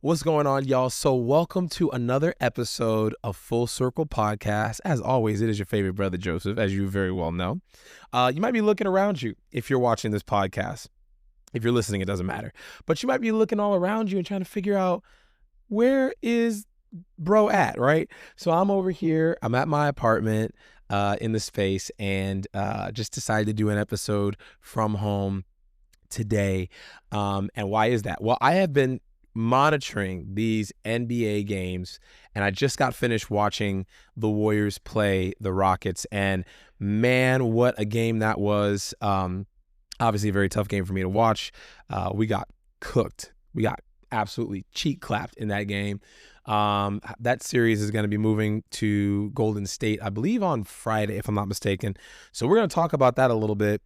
What's going on, y'all? So welcome to another episode of Full Circle Podcast. As always, it is your favorite brother, Joseph, as you very well know. You might be looking around you if you're watching this podcast. If you're listening, it doesn't matter. But you might be looking all around you and trying to figure out, where is bro at, right? So I'm over here. I'm at my apartment in the space and just decided to do an episode from home today. And why is that? Well, I have been monitoring these NBA games, and I just got finished watching the Warriors play the Rockets, and man, what a game that was. Obviously a very tough game for me to watch. We got cooked. We got absolutely cheek clapped in that game. That series is going to be moving to Golden State, I believe, on Friday, if I'm not mistaken. So we're going to talk about that a little bit.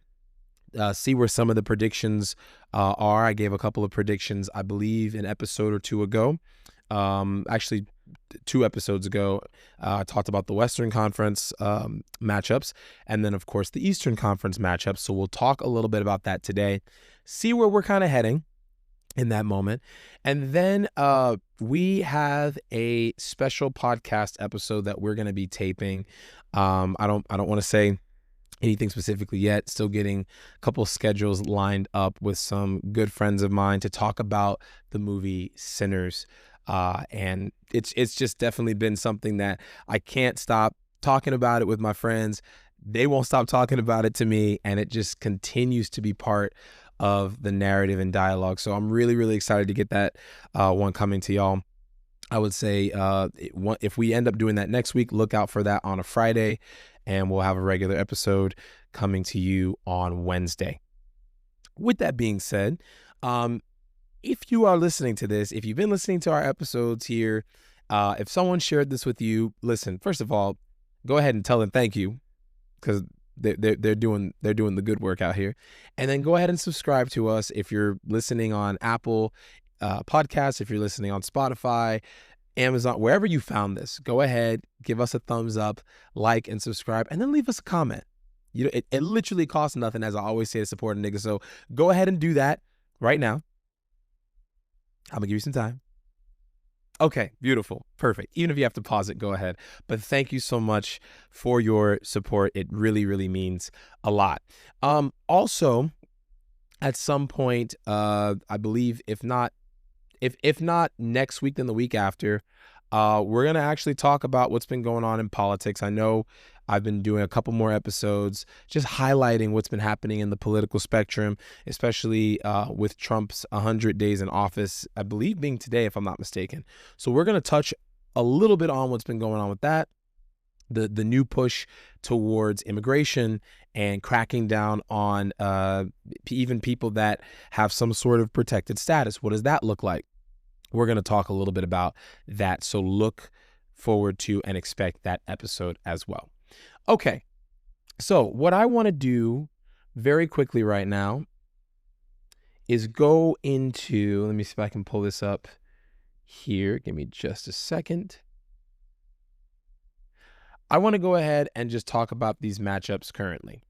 See where some of the predictions are. I gave a couple of predictions, I believe, an episode or two ago. Actually, 2 episodes ago, I talked about the Western Conference matchups, and then, of course, the Eastern Conference matchups. So we'll talk a little bit about that today, see where we're kind of heading in that moment. And then we have a special podcast episode that we're going to be taping. I don't want to say anything specifically yet. Still getting a couple of schedules lined up with some good friends of mine to talk about the movie Sinners. And it's just definitely been something that I can't stop talking about it with my friends. They won't stop talking about it to me, and it just continues to be part of the narrative and dialogue. So I'm really, really excited to get that one coming to y'all. I would say if we end up doing that next week, look out for that on a Friday, and we'll have a regular episode coming to you on Wednesday. With that being said, if you are listening to this, if you've been listening to our episodes here, if someone shared this with you, listen, first of all, go ahead and tell them thank you, because they're doing the good work out here. And then go ahead and subscribe to us if you're listening on Apple Podcasts, if you're listening on Spotify, Amazon, wherever you found this. Go ahead, give us a thumbs up, like, and subscribe, and then leave us a comment. You know, it literally costs nothing, as I always say, to support a nigga. So go ahead and do that right now. I'm gonna give you some time. Okay, beautiful, perfect. Even if you have to pause it, go ahead. But thank you so much for your support. It really, really means a lot. Also, at some point, I believe, if not next week, then the week after, we're going to actually talk about what's been going on in politics. I know I've been doing a couple more episodes just highlighting what's been happening in the political spectrum, especially with Trump's 100 days in office, I believe being today, if I'm not mistaken. So we're going to touch a little bit on what's been going on with that, the new push towards immigration and cracking down on even people that have some sort of protected status. What does that look like? We're going to talk a little bit about that. So look forward to and expect that episode as well. Okay. So what I want to do very quickly right now is go into, let me see if I can pull this up here. Give me just a second. I want to go ahead and just talk about these matchups currently.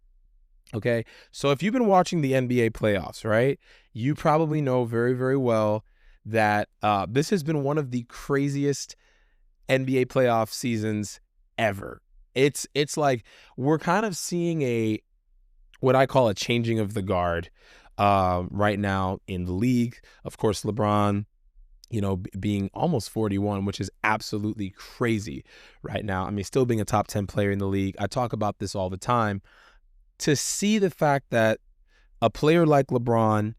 Okay. So if you've been watching the NBA playoffs, right, you probably know very, very well that this has been one of the craziest NBA playoff seasons ever. It's like we're kind of seeing what I call a changing of the guard right now in the league. Of course, LeBron, being almost 41, which is absolutely crazy right now. I mean, still being a top 10 player in the league. I talk about this all the time. To see the fact that a player like LeBron,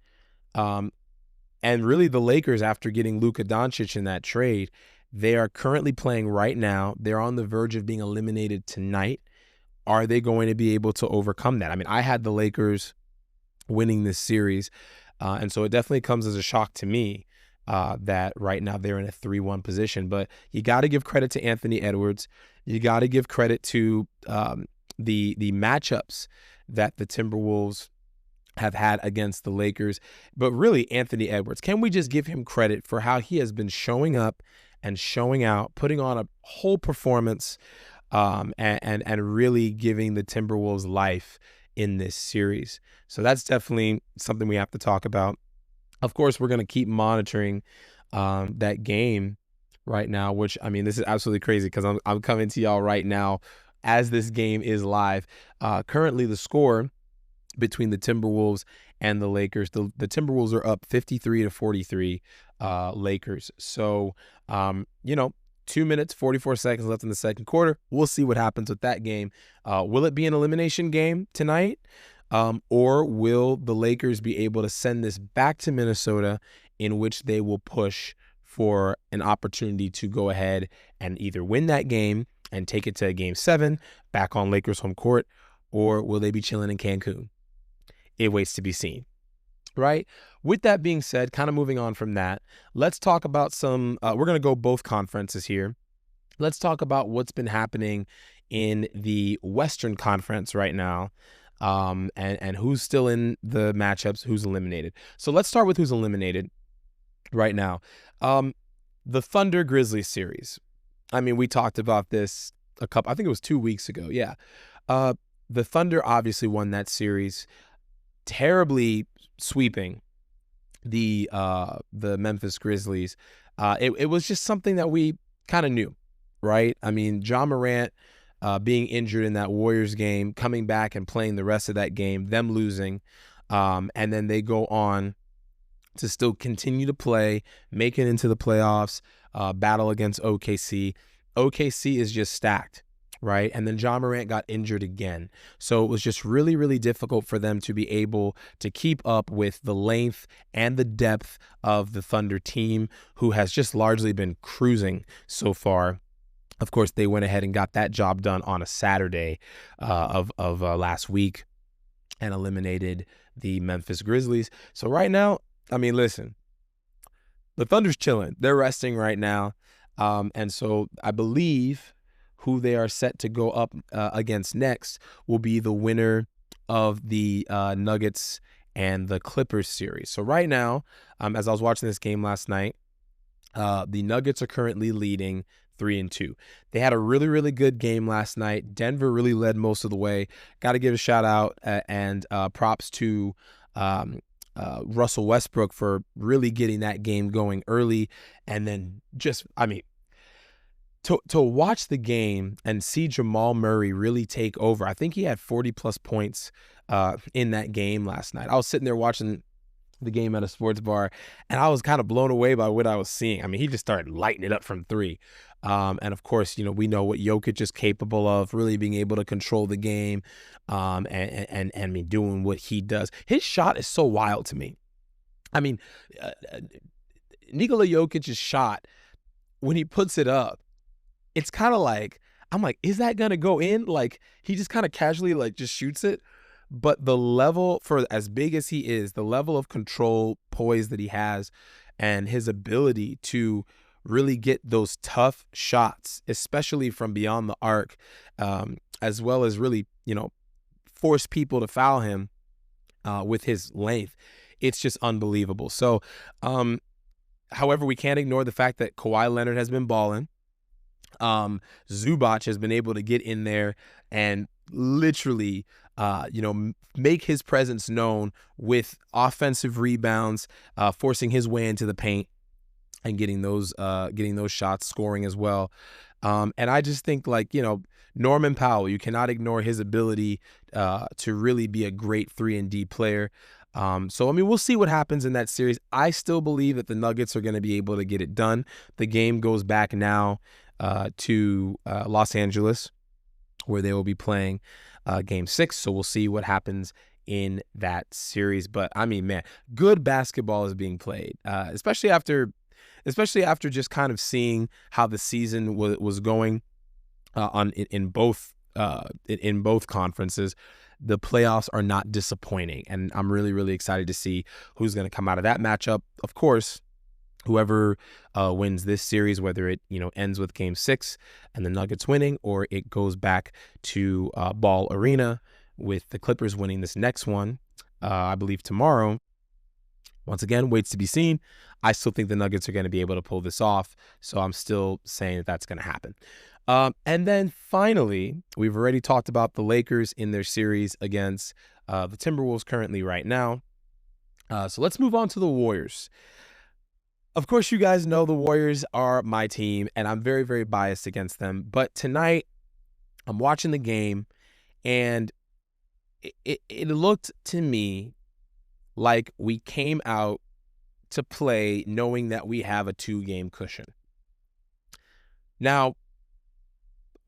and really the Lakers, after getting Luka Doncic in that trade, they are currently playing right now. They're on the verge of being eliminated tonight. Are they going to be able to overcome that? I mean, I had the Lakers winning this series, and so it definitely comes as a shock to me that right now they're in a 3-1 position. But you got to give credit to Anthony Edwards. You got to give credit to the matchups that the Timberwolves have had against the Lakers. But really, Anthony Edwards, can we just give him credit for how he has been showing up and showing out, putting on a whole performance, and really giving the Timberwolves life in this series. So that's definitely something we have to talk about. Of course, we're going to keep monitoring that game right now, which, I mean, this is absolutely crazy because I'm coming to y'all right now as this game is live. Currently, the score between the Timberwolves and the Lakers, the Timberwolves are up 53-43, Lakers. So, 2 minutes, 44 seconds left in the second quarter. We'll see what happens with that game. Will it be an elimination game tonight? Or will the Lakers be able to send this back to Minnesota, in which they will push for an opportunity to go ahead and either win that game and take it to Game 7 back on Lakers home court, or will they be chilling in Cancun? It waits to be seen, right? With that being said, kind of moving on from that, let's talk about some, we're going to go both conferences here. Let's talk about what's been happening in the Western Conference right now, and who's still in the matchups, who's eliminated. So let's start with who's eliminated right now. The Thunder Grizzlies series. I mean, we talked about this I think it was 2 weeks ago. Yeah. The Thunder obviously won that series, terribly sweeping the Memphis Grizzlies. It was just something that we kind of knew, right? I mean, Ja Morant being injured in that Warriors game, coming back and playing the rest of that game, them losing, and then they go on to still continue to play, make it into the playoffs, battle against OKC. OKC is just stacked, right? And then Ja Morant got injured again. So it was just really, really difficult for them to be able to keep up with the length and the depth of the Thunder team, who has just largely been cruising so far. Of course, they went ahead and got that job done on a Saturday of last week and eliminated the Memphis Grizzlies. So right now, I mean, listen, the Thunder's chilling. They're resting right now. And so I believe who they are set to go up against next will be the winner of the Nuggets and the Clippers series. So right now, as I was watching this game last night, the Nuggets are currently leading 3-2. They had a really, really good game last night. Denver really led most of the way. Got to give a shout out and props to Russell Westbrook for really getting that game going early. And then just, I mean, to watch the game and see Jamal Murray really take over. I think he had 40-plus points in that game last night. I was sitting there watching the game at a sports bar, and I was kind of blown away by what I was seeing. I mean, he just started lighting it up from three. And of course, we know what Jokic is capable of, really being able to control the game, and I mean, doing what he does. His shot is so wild to me. I mean, Nikola Jokic's shot, when he puts it up, it's kind of like, I'm like, is that going to go in? Like, he just kind of casually, like, just shoots it. But the level, for as big as he is, the level of control, poise that he has, and his ability to really get those tough shots, especially from beyond the arc, as well as really, force people to foul him with his length. It's just unbelievable. So, however, we can't ignore the fact that Kawhi Leonard has been balling. Zubac has been able to get in there and literally, make his presence known with offensive rebounds, forcing his way into the paint and getting those shots, scoring as well. And I just think, like, Norman Powell, you cannot ignore his ability to really be a great 3-and-D player. So, I mean, we'll see what happens in that series. I still believe that the Nuggets are going to be able to get it done. The game goes back now to Los Angeles, where they will be playing Game 6. So we'll see what happens in that series. But, I mean, man, good basketball is being played, especially after just kind of seeing how the season was going in both conferences. The playoffs are not disappointing, and I'm really, really excited to see who's going to come out of that matchup. Of course, whoever wins this series, whether it ends with Game 6 and the Nuggets winning, or it goes back to Ball Arena with the Clippers winning this next one, I believe tomorrow. Once again, waits to be seen. I still think the Nuggets are going to be able to pull this off, so I'm still saying that that's going to happen. And then finally, we've already talked about the Lakers in their series against the Timberwolves currently right now. So let's move on to the Warriors. Of course, you guys know the Warriors are my team, and I'm very, very biased against them. But tonight, I'm watching the game, and it looked to me like we came out to play knowing that we have a 2-game cushion. Now,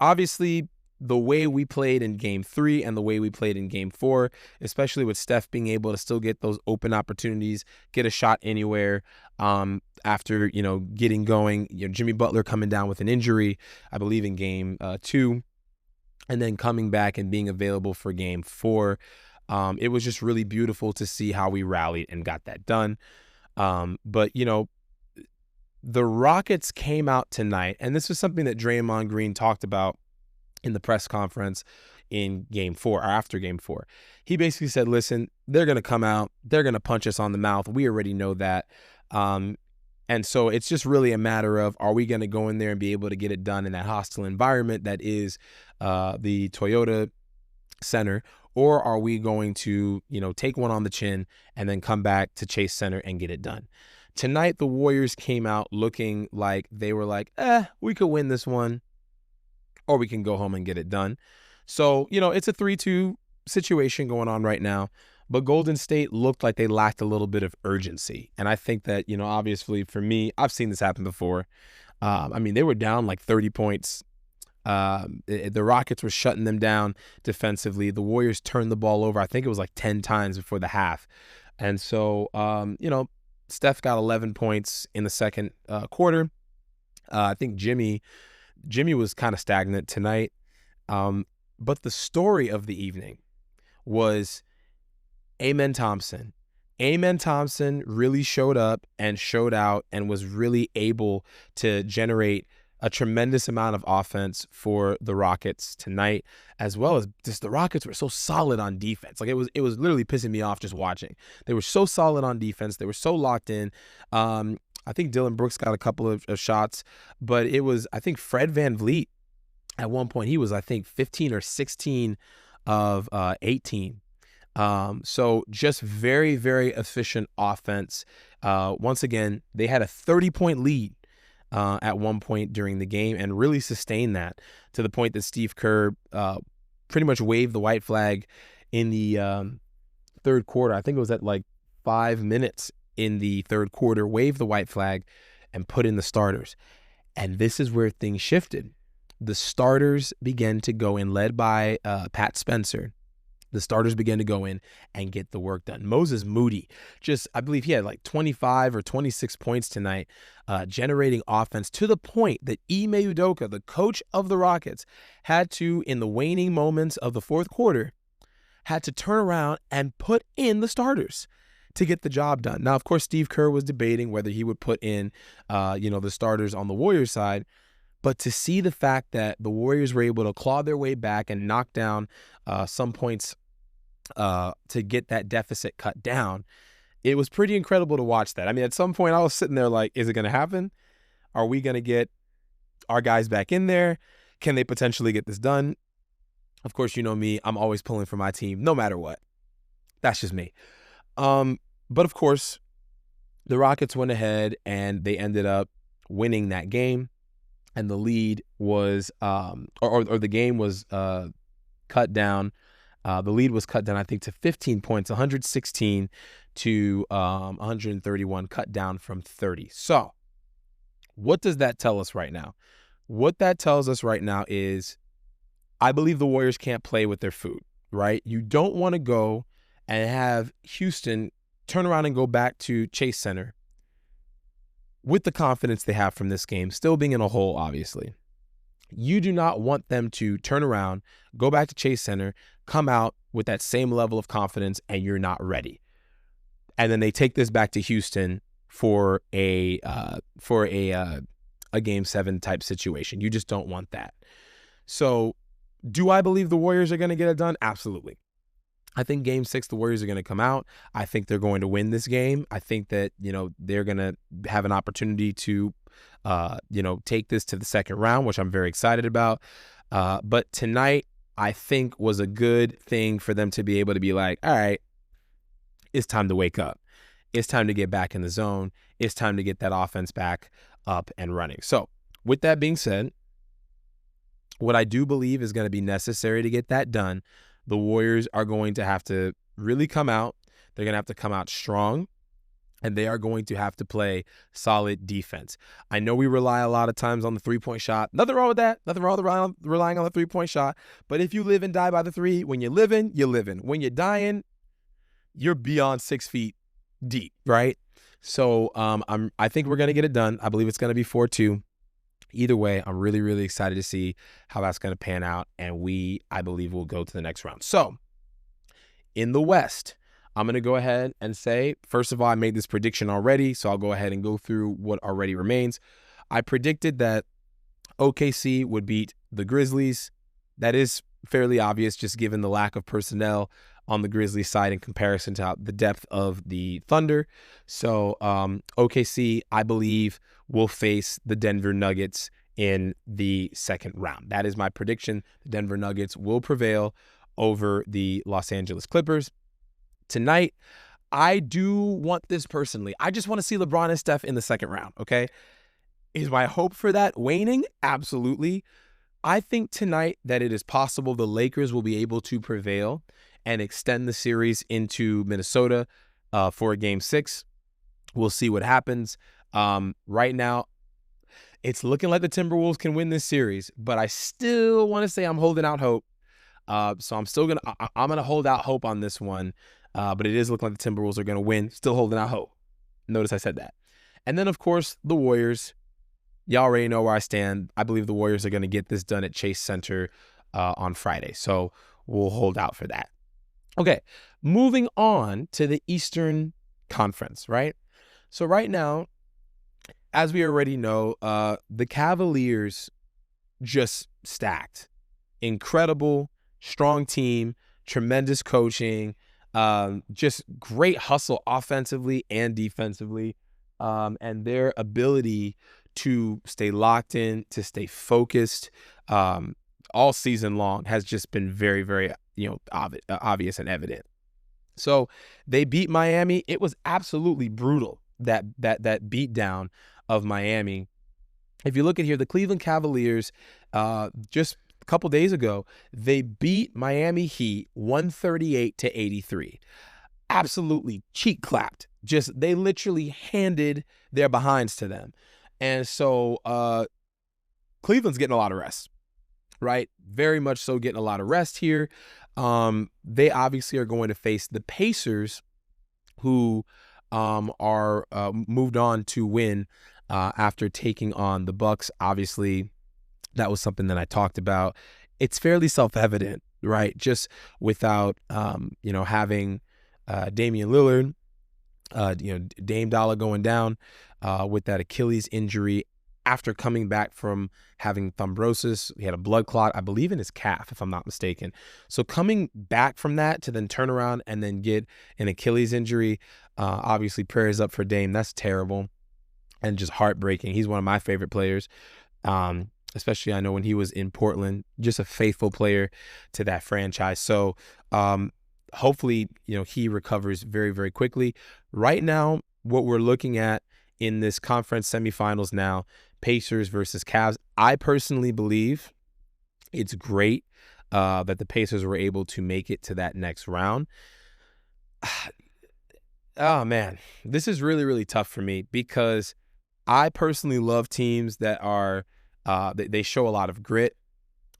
obviously, the way we played in game 3 and the way we played in game 4, especially with Steph being able to still get those open opportunities, get a shot anywhere after, getting going, Jimmy Butler coming down with an injury, I believe in game 2, and then coming back and being available for game 4. It was just really beautiful to see how we rallied and got that done. But the Rockets came out tonight, and this was something that Draymond Green talked about in the press conference in game 4 or after game 4. He basically said, listen, they're going to come out. They're going to punch us on the mouth. We already know that. And so it's just really a matter of, are we going to go in there and be able to get it done in that hostile environment that is the Toyota Center, or are we going to, take one on the chin and then come back to Chase Center and get it done? Tonight, the Warriors came out looking like they were like, we could win this one, or we can go home and get it done. So, it's a 3-2 situation going on right now. But Golden State looked like they lacked a little bit of urgency. And I think that, obviously for me, I've seen this happen before. They were down like 30 points. The Rockets were shutting them down defensively. The Warriors turned the ball over. I think it was like 10 times before the half. And so, Steph got 11 points in the second quarter. I think Jimmy was kind of stagnant tonight. But the story of the evening was Amen Thompson. Amen Thompson really showed up and showed out and was really able to generate a tremendous amount of offense for the Rockets tonight, as well as just the Rockets were so solid on defense. Like it was literally pissing me off just watching. They were so solid on defense. They were so locked in. I think Dylan Brooks got a couple of shots, but it was, I think Fred VanVleet at one point, he was, I think 15 or 16 of 18. So just very, very efficient offense. Once again, they had a 30-point lead at one point during the game and really sustained that to the point that Steve Kerr pretty much waved the white flag in the third quarter. I think it was at like 5 minutes in the third quarter, waved the white flag and put in the starters. And this is where things shifted. The starters began to go in, led by Pat Spencer. The starters began to go in and get the work done. Moses Moody, I believe he had like 25 or 26 points tonight, generating offense to the point that Ime Udoka, the coach of the Rockets, had to, in the waning moments of the fourth quarter, had to turn around and put in the starters to get the job done. Now, of course, Steve Kerr was debating whether he would put in, the starters on the Warriors side. But to see the fact that the Warriors were able to claw their way back and knock down some points to get that deficit cut down, it was pretty incredible to watch that. I mean, at some point I was sitting there like, is it going to happen? Are we going to get our guys back in there? Can they potentially get this done? Of course, you know me, I'm always pulling for my team no matter what. That's just me. But of course, the Rockets went ahead and they ended up winning that game. And the lead was, or the game was cut down. The lead was cut down, I think, to 15 points, 116 to 131, cut down from 30. So what does that tell us right now? What that tells us right now is I believe the Warriors can't play with their food, right? You don't want to go and have Houston turn around and go back to Chase Center with the confidence they have from this game, still being in a hole, obviously. You do not want them to turn around, go back to Chase Center, come out with that same level of confidence, and you're not ready. And then they take this back to Houston for a Game 7 type situation. You just don't want that. So do I believe the Warriors are going to get it done? Absolutely. I think Game 6, the Warriors are going to come out. I think they're going to win this game. I think that, they're going to have an opportunity to, take this to the second round, which I'm very excited about. But tonight, I think, was a good thing for them to be able to be like, all right, it's time to wake up. It's time to get back in the zone. It's time to get that offense back up and running. So with that being said, what I do believe is going to be necessary to get that done, the Warriors are going to have to really come out. They're going to have to come out strong, and they are going to have to play solid defense. I know we rely a lot of times on the three-point shot. Nothing wrong with that. Nothing wrong with relying on the three-point shot. But if you live and die by the three, when you're living, you're living. When you're dying, you're beyond 6 feet deep, right? So I think we're going to get it done. I believe it's going to be 4-2. Either way, I'm really, really excited to see how that's going to pan out, and I believe, will go to the next round. So in the West, I'm going to go ahead and say, first of all, I made this prediction already, so I'll go ahead and go through what already remains. I predicted that OKC would beat the Grizzlies. That is fairly obvious, just given the lack of personnel on the Grizzlies side in comparison to the depth of the Thunder. So OKC, I believe, will face the Denver Nuggets in the second round. That is my prediction. The Denver Nuggets will prevail over the Los Angeles Clippers. Tonight, I do want this personally. I just want to see LeBron and Steph in the second round, okay? Is my hope for that waning? Absolutely. I think tonight that it is possible the Lakers will be able to prevail and extend the series into Minnesota for a Game 6. We'll see what happens. Right now, it's looking like the Timberwolves can win this series, but I still want to say I'm holding out hope. So I'm gonna hold out hope on this one. But it is looking like the Timberwolves are gonna win. Still holding out hope. Notice I said that. And then, of course, the Warriors. Y'all already know where I stand. I believe the Warriors are gonna get this done at Chase Center on Friday. So we'll hold out for that. Okay, moving on to the Eastern Conference, right? So right now, as we already know, the Cavaliers just stacked. Incredible, strong team, tremendous coaching, just great hustle offensively and defensively, and their ability to stay locked in, to stay focused all season long has just been very, very obvious and evident. So they beat Miami. It was absolutely brutal, that beat down of Miami. If you look at here, the Cleveland Cavaliers, just a couple days ago, they beat Miami Heat 138-83. Absolutely cheek clapped. They literally handed their behinds to them. And so Cleveland's getting a lot of rest, right? Very much so getting a lot of rest here. They obviously are going to face the Pacers, who are moved on to win after taking on the Bucks. Obviously, that was something that I talked about. It's fairly self-evident, right? Just without having Damian Lillard, Dame Dollar going down with that Achilles injury after coming back from having thrombosis. He had a blood clot, I believe, in his calf, if I'm not mistaken. So coming back from that to then turn around and then get an Achilles injury, obviously prayers up for Dame. That's terrible and just heartbreaking. He's one of my favorite players, especially I know when he was in Portland, just a faithful player to that franchise. So hopefully, he recovers very, very quickly. Right now, what we're looking at in this conference semifinals now, Pacers versus Cavs. I personally believe it's great that the Pacers were able to make it to that next round. Oh, man, this is really, really tough for me because I personally love teams that are they show a lot of grit,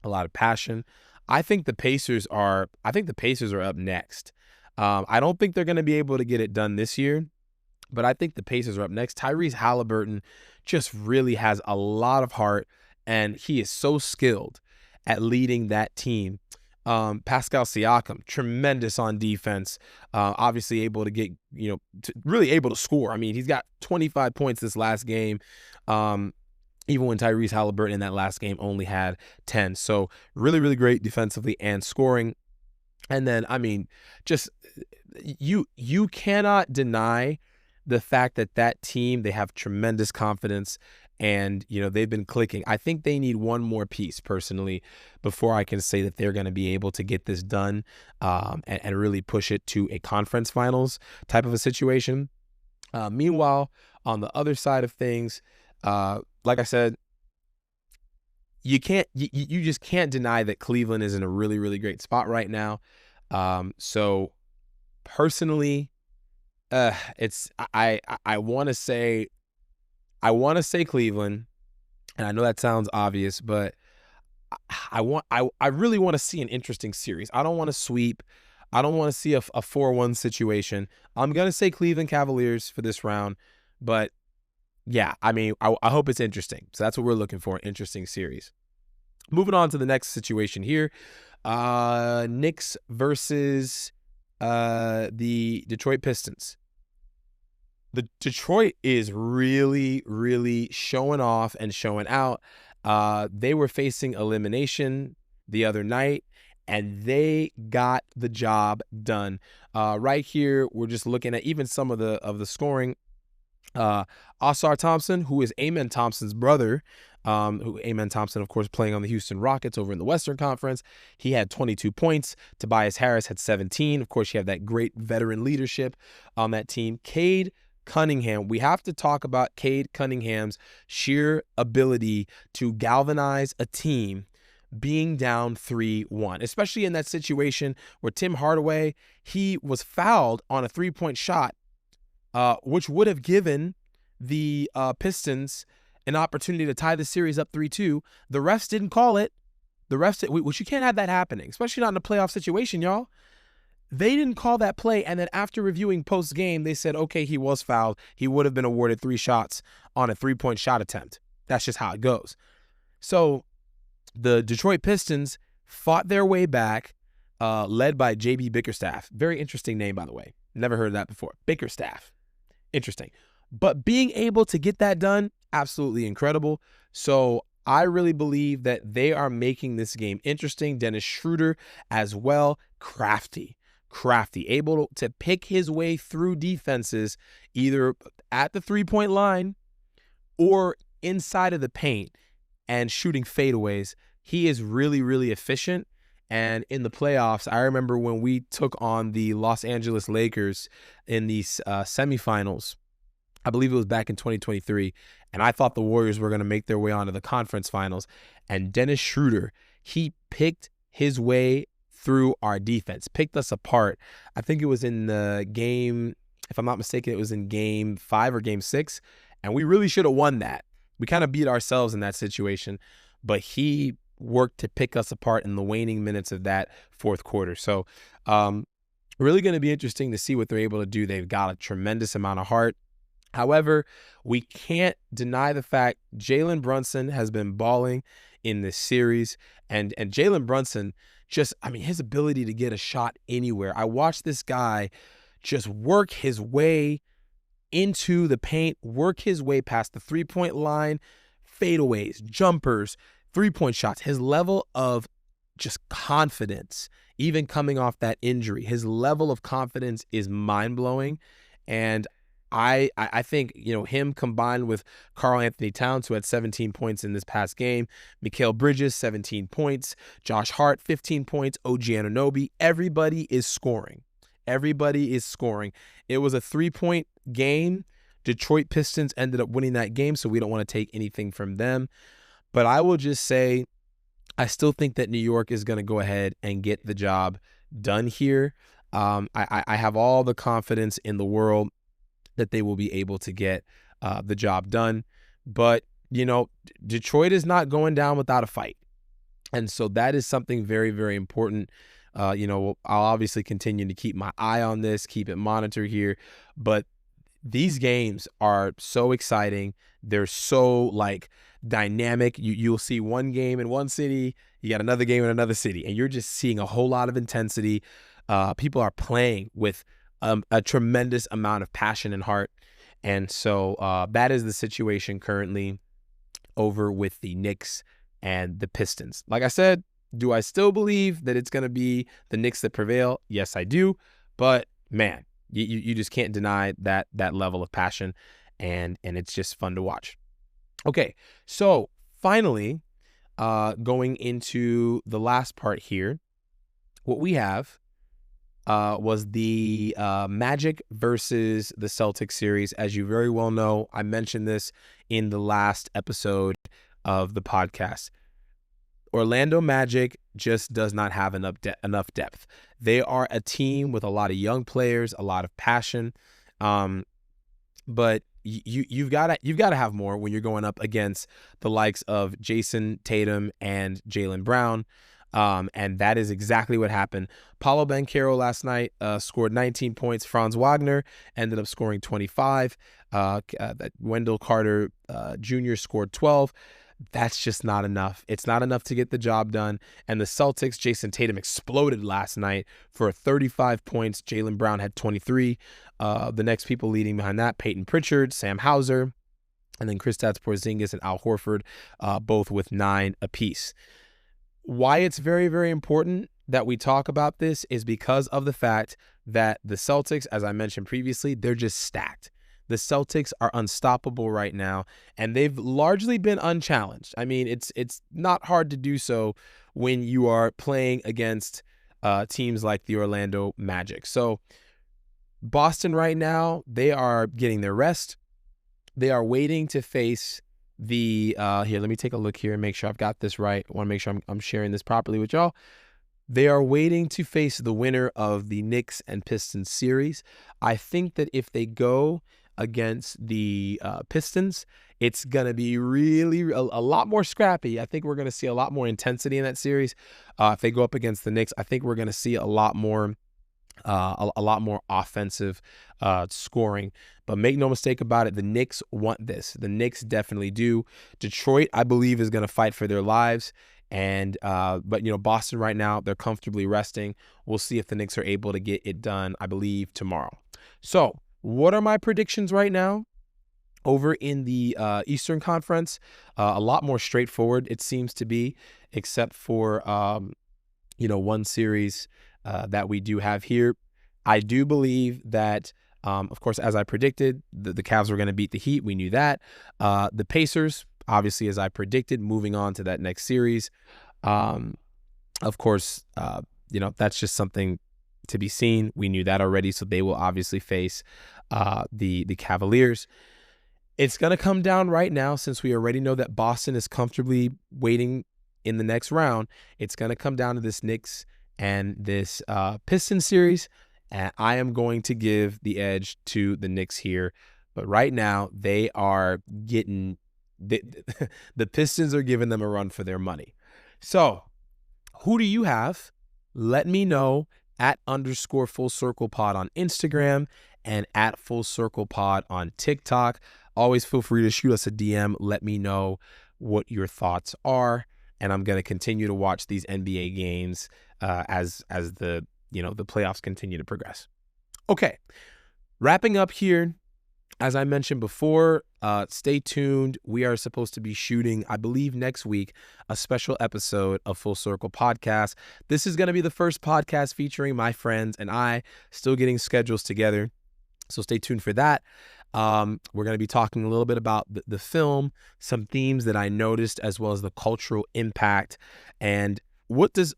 a lot of passion. I think the Pacers are up next. I don't think they're going to be able to get it done this year, but I think the Pacers are up next. Tyrese Halliburton just really has a lot of heart, and he is so skilled at leading that team. Pascal Siakam, tremendous on defense, obviously able to get, really able to score. I mean, he's got 25 points this last game, even when Tyrese Halliburton in that last game only had 10. So really, really great defensively and scoring. And then, I mean, just you cannot deny the fact that team, they have tremendous confidence and, they've been clicking. I think they need one more piece personally before I can say that they're going to be able to get this done and really push it to a conference finals type of a situation. Meanwhile, on the other side of things, like I said, you just can't deny that Cleveland is in a really, really great spot right now. So personally, it's I want to say Cleveland, and I know that sounds obvious, but I really want to see an interesting series. I don't want to sweep. I don't want to see a 4-1 situation. I'm gonna say Cleveland Cavaliers for this round, but yeah, I mean, I hope it's interesting. So that's what we're looking for, an interesting series. Moving on to the next situation here. Knicks versus the Detroit Pistons. The Detroit is really, really showing off and showing out. They were facing elimination the other night, and they got the job done. Right here, we're just looking at even some of the scoring. Oscar Thompson, who is Amen Thompson's brother, who Amen Thompson, of course, playing on the Houston Rockets over in the Western Conference. He had 22 points. Tobias Harris had 17. Of course, you have that great veteran leadership on that team. Cade Cunningham. We have to talk about Cade Cunningham's sheer ability to galvanize a team being down 3-1, especially in that situation where Tim Hardaway, he was fouled on a three-point shot, which would have given the Pistons an opportunity to tie the series up 3-2. The refs didn't call it. Which you can't have that happening, especially not in a playoff situation, y'all. They didn't call that play, and then after reviewing post-game, they said, okay, he was fouled. He would have been awarded 3 shots on a three-point shot attempt. That's just how it goes. So the Detroit Pistons fought their way back, led by J.B. Bickerstaff. Very interesting name, by the way. Never heard of that before. Bickerstaff. Interesting. But being able to get that done, absolutely incredible. So I really believe that they are making this game interesting. Dennis Schroeder as well, crafty, able to pick his way through defenses either at the three-point line or inside of the paint and shooting fadeaways. He is really, really efficient. And in the playoffs, I remember when we took on the Los Angeles Lakers in the semifinals, I believe it was back in 2023, and I thought the Warriors were going to make their way onto the conference finals. And Dennis Schroeder, he picked his way through our defense, picked us apart. I think it was in the game, if I'm not mistaken, it was in game 5 or game 6, and we really should have won that. We kind of beat ourselves in that situation, but he worked to pick us apart in the waning minutes of that fourth quarter. So really going to be interesting to see what they're able to do. They've got a tremendous amount of heart. However, we can't deny the fact Jalen Brunson has been balling in this series. And Jalen Brunson, his ability to get a shot anywhere. I watched this guy just work his way into the paint, work his way past the three-point line, fadeaways, jumpers, three-point shots. His level of just confidence, even coming off that injury, his level of confidence is mind-blowing. And I think, him combined with Karl Anthony Towns, who had 17 points in this past game, Mikal Bridges, 17 points, Josh Hart, 15 points, OG Anunoby, everybody is scoring. Everybody is scoring. It was a 3-point game. Detroit Pistons ended up winning that game, so we don't want to take anything from them. But I will just say, I still think that New York is going to go ahead and get the job done here. I have all the confidence in the world that they will be able to get the job done. But, Detroit is not going down without a fight. And so that is something very, very important. I'll obviously continue to keep my eye on this, keep it monitored here. But these games are so exciting. They're so, dynamic. You'll see one game in one city, you got another game in another city, and you're just seeing a whole lot of intensity. People are playing with a tremendous amount of passion and heart. And so that is the situation currently over with the Knicks and the Pistons. Like I said, do I still believe that it's going to be the Knicks that prevail? Yes, I do. But, man, you just can't deny that level of passion, and it's just fun to watch. Okay, so finally, going into the last part here, what we have was the Magic versus the Celtics series. As you very well know, I mentioned this in the last episode of the podcast. Orlando Magic just does not have enough depth. They are a team with a lot of young players, a lot of passion, but you've got to have more when you're going up against the likes of Jason Tatum and Jaylen Brown. And that is exactly what happened. Paolo Banchero last night scored 19 points. Franz Wagner ended up scoring 25. Wendell Carter Jr. scored 12. That's just not enough. It's not enough to get the job done. And the Celtics, Jason Tatum exploded last night for 35 points. Jaylen Brown had 23. The next people leading behind that, Peyton Pritchard, Sam Hauser, and then Kristaps Porzingis and Al Horford, both with 9 apiece. Why it's very, very important that we talk about this is because of the fact that the Celtics, as I mentioned previously, they're just stacked. The Celtics are unstoppable right now, and they've largely been unchallenged. I mean, it's not hard to do so when you are playing against teams like the Orlando Magic. So Boston right now, they are getting their rest. They are waiting to face the here, let me take a look here and make sure I've got this right. I want to make sure I'm sharing this properly with y'all. They are waiting to face the winner of the Knicks and Pistons series. I think that if they go against the Pistons, it's going to be really a lot more scrappy. I think we're going to see a lot more intensity in that series. If they go up against the Knicks, I think we're going to see a lot more offensive scoring. But make no mistake about it, the Knicks want this. The Knicks definitely do. Detroit, I believe, is going to fight for their lives. And but Boston right now, they're comfortably resting. We'll see if the Knicks are able to get it done, I believe, tomorrow. So what are my predictions right now? Over in the Eastern Conference, a lot more straightforward, it seems to be, except for one series that we do have here. I do believe that, of course, as I predicted, the Cavs were going to beat the Heat. We knew that. The Pacers, obviously, as I predicted, moving on to that next series. Of course, that's just something to be seen. We knew that already, so they will obviously face the Cavaliers. It's going to come down right now, since we already know that Boston is comfortably waiting in the next round. It's going to come down to this Knicks and this Pistons series, and I am going to give the edge to the Knicks here. But right now, they are getting the Pistons are giving them a run for their money. So, who do you have? Let me know at _FullCirclePod on Instagram and at FullCirclePod on TikTok. Always feel free to shoot us a DM. Let me know what your thoughts are, and I'm going to continue to watch these NBA games as the playoffs continue to progress. Okay, wrapping up here. As I mentioned before, stay tuned. We are supposed to be shooting, I believe, next week, a special episode of Full Circle Podcast. This is going to be the first podcast featuring my friends and I, still getting schedules together. So stay tuned for that. We're going to be talking a little bit about the film, some themes that I noticed, as well as the cultural impact, and what does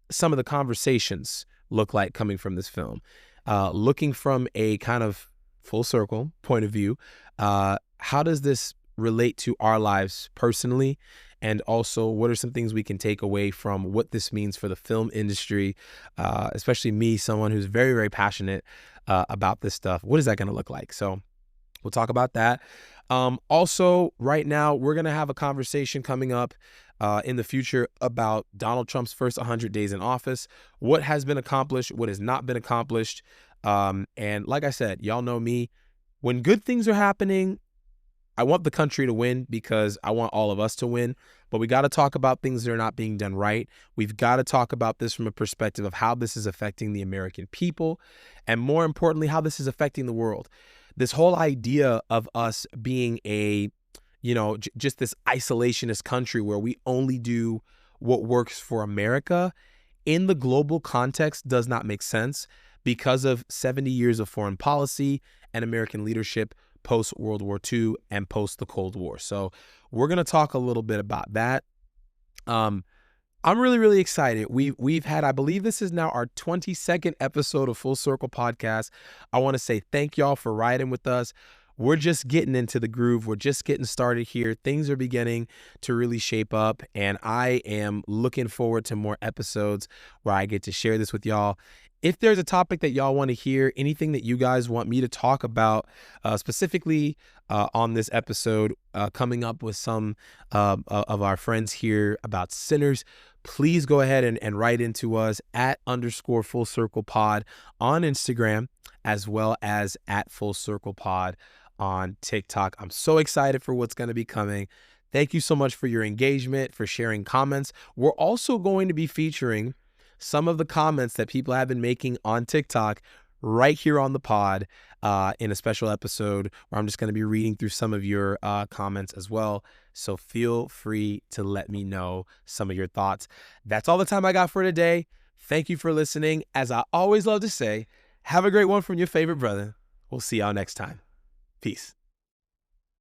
some of the conversations look like coming from this film. Looking from a kind of full circle point of view, how does this relate to our lives personally? And also, what are some things we can take away from what this means for the film industry, especially me, someone who's very, very passionate about this stuff? What is that going to look like? So we'll talk about that. Also, right now, we're going to have a conversation coming up in the future about Donald Trump's first 100 days in office, what has been accomplished, what has not been accomplished. And like I said, y'all know me. When good things are happening, I want the country to win because I want all of us to win. But we got to talk about things that are not being done right. We've got to talk about this from a perspective of how this is affecting the American people, and more importantly, how this is affecting the world. This whole idea of us being a just this isolationist country where we only do what works for America in the global context does not make sense because of 70 years of foreign policy and American leadership post-World War II and post the Cold War. So we're going to talk a little bit about that. I'm really, really excited. We've had, I believe this is now our 22nd episode of Full Circle Podcast. I want to say thank y'all for riding with us. We're just getting into the groove. We're just getting started here. Things are beginning to really shape up, and I am looking forward to more episodes where I get to share this with y'all. If there's a topic that y'all want to hear, anything that you guys want me to talk about specifically on this episode, coming up with some of our friends here about sinners, please go ahead and write into us at _Full Circle Pod on Instagram, as well as at Full Circle Pod on TikTok. I'm so excited for what's going to be coming. Thank you so much for your engagement, for sharing comments. We're also going to be featuring some of the comments that people have been making on TikTok right here on the pod in a special episode where I'm just going to be reading through some of your comments as well. So feel free to let me know some of your thoughts. That's all the time I got for today. Thank you for listening. As I always love to say, have a great one from your favorite brother. We'll see y'all next time. Peace.